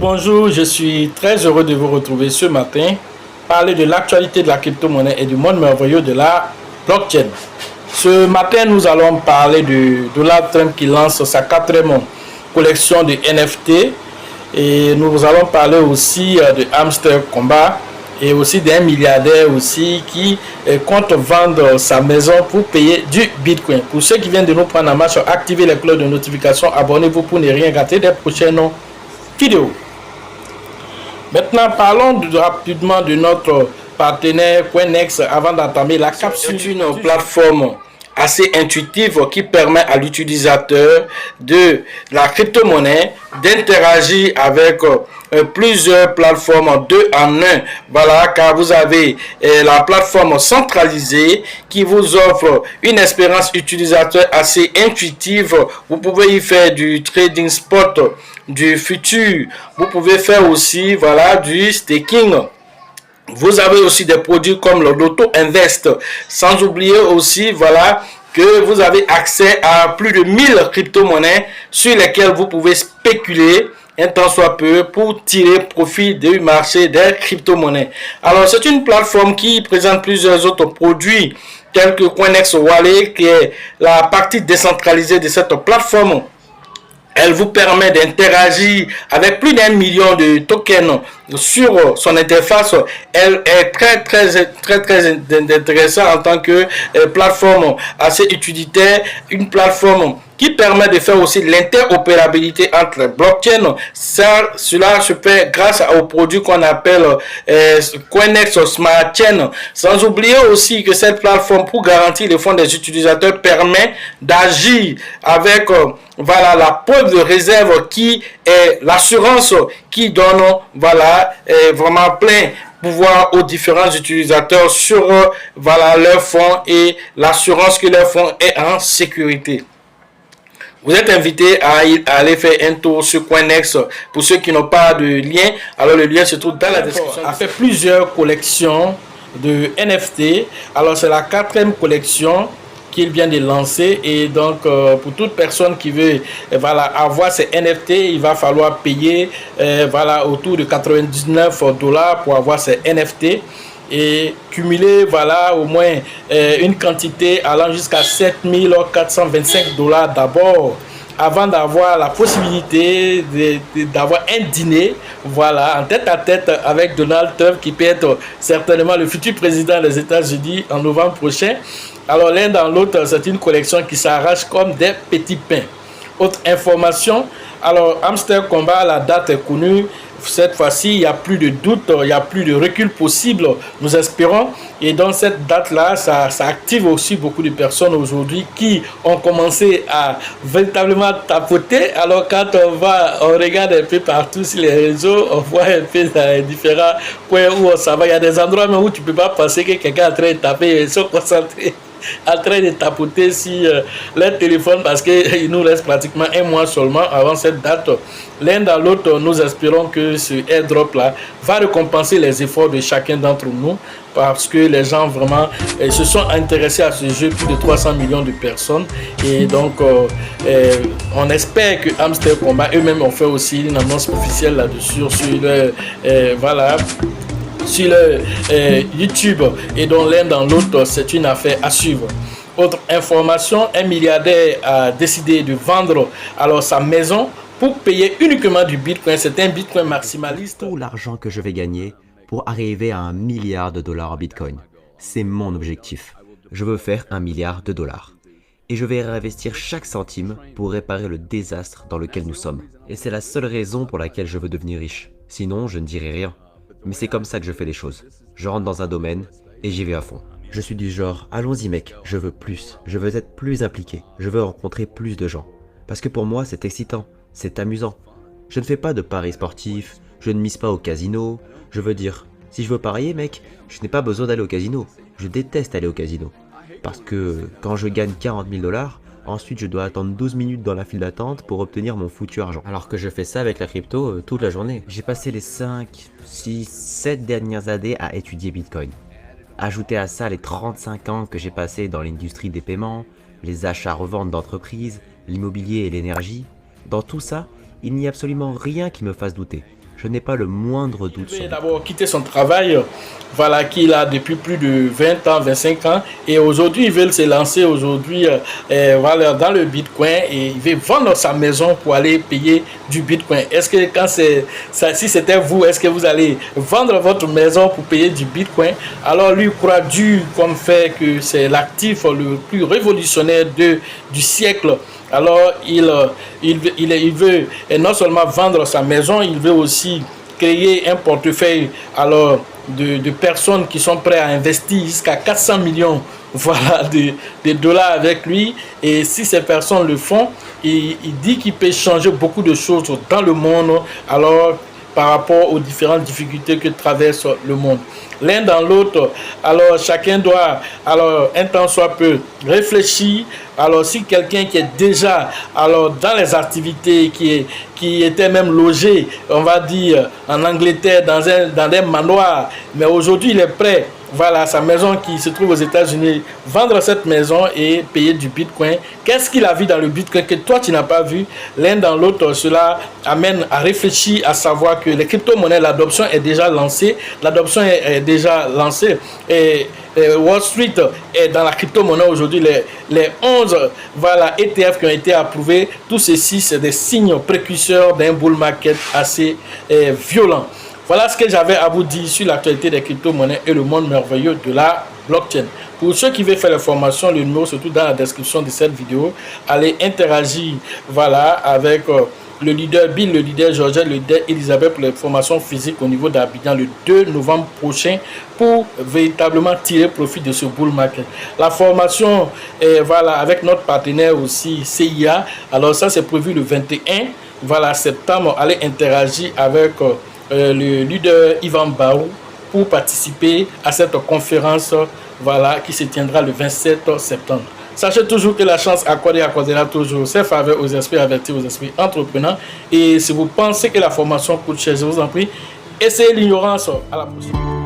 Bonjour, je suis très heureux de vous retrouver ce matin, parler de l'actualité de la crypto-monnaie et du monde merveilleux de la blockchain. Ce matin, nous allons parler de Donald Trump qui lance sa quatrième collection de NFT et nous allons parler aussi de Hamster Combat et aussi d'un milliardaire aussi qui compte vendre sa maison pour payer du Bitcoin. Pour ceux qui viennent de nous prendre en marche, activez les cloches de notification, abonnez-vous pour ne rien rater des prochaines vidéos. Maintenant, parlons rapidement de notre partenaire Coinex avant d'entamer la capsule. C'est une plateforme assez intuitive qui permet à l'utilisateur de la crypto-monnaie d'interagir avec plusieurs plateformes 2 en 1. Voilà, car vous avez la plateforme centralisée qui vous offre une expérience utilisateur assez intuitive. Vous pouvez y faire du trading spot, du futur. Vous pouvez faire aussi du staking. Vous avez aussi des produits comme le Loto Invest. Sans oublier aussi que vous avez accès à plus de 1000 crypto-monnaies sur lesquelles vous pouvez spéculer un temps soit peu pour tirer profit du marché des crypto-monnaies. Alors c'est une plateforme qui présente plusieurs autres produits tels que Coinex Wallet qui est la partie décentralisée de cette plateforme. Elle vous permet d'interagir avec plus d'1 million de tokens sur son interface. Elle est très intéressante en tant que plateforme assez utilitaire, une plateforme qui permet de faire aussi l'interopérabilité entre les blockchains. Cela se fait grâce aux produits qu'on appelle Coinex Smart Chain. Sans oublier aussi que cette plateforme, pour garantir les fonds des utilisateurs, permet d'agir avec la preuve de réserve qui est l'assurance qui donne vraiment plein pouvoir aux différents utilisateurs sur leurs fonds et l'assurance que leur fonds est en sécurité. Vous êtes invité à aller faire un tour sur Coinex. Pour ceux qui n'ont pas de lien, alors le lien se trouve dans la description. Il a fait plusieurs collections de NFT. Alors c'est la 4e collection qu'il vient de lancer, et donc pour toute personne qui veut avoir ces NFT, il va falloir payer autour de $99 pour avoir ces NFT et cumuler au moins une quantité allant jusqu'à $7425 d'abord, avant d'avoir la possibilité d'avoir un dîner en tête à tête avec Donald Trump, qui peut être certainement le futur président des États-Unis en novembre prochain. Alors l'un dans l'autre, c'est une collection qui s'arrache comme des petits pains. Autre information, alors Hamster Combat, la date est connue. Cette fois-ci, il n'y a plus de doute, il n'y a plus de recul possible, nous espérons. Et dans cette date-là, ça active aussi beaucoup de personnes aujourd'hui qui ont commencé à véritablement tapoter. Alors quand on regarde un peu partout sur les réseaux, on voit un peu dans les différents coins où on s'en va. Il y a des endroits même où tu ne peux pas penser que quelqu'un est en train de taper, ils sont concentrés en train de tapoter sur leur téléphone, parce qu'il nous reste pratiquement un mois seulement avant cette date. L'un dans l'autre, nous espérons que ce airdrop là va récompenser les efforts de chacun d'entre nous, parce que les gens vraiment se sont intéressés à ce jeu, plus de 300 millions de personnes, et donc on espère que Hamster Combat eux-mêmes ont fait aussi une annonce officielle là-dessus sur leur sur le YouTube, et donc l'un dans l'autre, c'est une affaire à suivre. Autre information, un milliardaire a décidé de vendre sa maison pour payer uniquement du Bitcoin. C'est un Bitcoin maximaliste. Tout l'argent que je vais gagner pour arriver à $1 milliard en Bitcoin. C'est mon objectif. Je veux faire $1 milliard. Et je vais réinvestir chaque centime pour réparer le désastre dans lequel nous sommes. Et c'est la seule raison pour laquelle je veux devenir riche. Sinon, je ne dirai rien. Mais c'est comme ça que je fais les choses. Je rentre dans un domaine et j'y vais à fond. Je suis du genre, allons-y mec, je veux plus. Je veux être plus impliqué. Je veux rencontrer plus de gens. Parce que pour moi, c'est excitant. C'est amusant. Je ne fais pas de paris sportifs. Je ne mise pas au casino. Je veux dire, si je veux parier mec, je n'ai pas besoin d'aller au casino. Je déteste aller au casino. Parce que quand je gagne $40 000, ensuite je dois attendre 12 minutes dans la file d'attente pour obtenir mon foutu argent. Alors que je fais ça avec la crypto toute la journée. J'ai passé les 5, 6, 7 dernières années à étudier Bitcoin. Ajoutez à ça les 35 ans que j'ai passé dans l'industrie des paiements, les achats-reventes d'entreprises, l'immobilier et l'énergie. Dans tout ça, il n'y a absolument rien qui me fasse douter. Je n'ai pas le moindre doute Il sur veut lui. d'abord quitter son travail, voilà, qu'il a depuis plus de 20 ans, 25 ans. Et aujourd'hui, il veut se lancer aujourd'hui voilà, dans le Bitcoin et il veut vendre sa maison pour aller payer du Bitcoin. Est-ce que quand si c'était vous, est-ce que vous allez vendre votre maison pour payer du Bitcoin? Alors lui croit dur comme fait que c'est l'actif le plus révolutionnaire du siècle. Alors il veut non seulement vendre sa maison, il veut aussi créer un portefeuille alors de personnes qui sont prêtes à investir jusqu'à 400 millions voilà, de dollars avec lui. Et si ces personnes le font, il dit qu'il peut changer beaucoup de choses dans le monde alors par rapport aux différentes difficultés que traverse le monde. L'un dans l'autre, alors chacun doit, alors un temps soit peu, réfléchir. Alors si quelqu'un qui est déjà alors dans les activités, qui était même logé, on va dire, en Angleterre, dans des manoirs, mais aujourd'hui il est prêt, voilà, sa maison qui se trouve aux États-Unis, vendre cette maison et payer du Bitcoin. Qu'est-ce qu'il a vu dans le Bitcoin que toi tu n'as pas vu? L'un dans l'autre, cela amène à réfléchir, à savoir que les crypto-monnaies, l'adoption est déjà lancée. L'adoption est déjà lancée. Et Wall Street est dans la crypto-monnaie aujourd'hui. Les 11 voilà, ETF qui ont été approuvés, tout ceci, c'est des signes précurseurs d'un bull market assez violent. Voilà ce que j'avais à vous dire sur l'actualité des crypto-monnaies et le monde merveilleux de la blockchain. Pour ceux qui veulent faire les formations, le numéro se trouve dans la description de cette vidéo. Allez interagir voilà, avec le leader Bill, le leader Georgette, le leader Elisabeth pour les formations physiques au niveau d'Abidjan le 2 novembre prochain pour véritablement tirer profit de ce bull market. La formation voilà, avec notre partenaire aussi CIA. Alors ça c'est prévu le 21 voilà, septembre. Allez interagir avec le leader Ivan Barou pour participer à cette conférence voilà, qui se tiendra le 27 septembre. Sachez toujours que la chance accordera toujours ses faveurs aux esprits avertis, aux esprits entrepreneurs. Et si vous pensez que la formation coûte cher, je vous en prie, essayez l'ignorance. À la prochaine.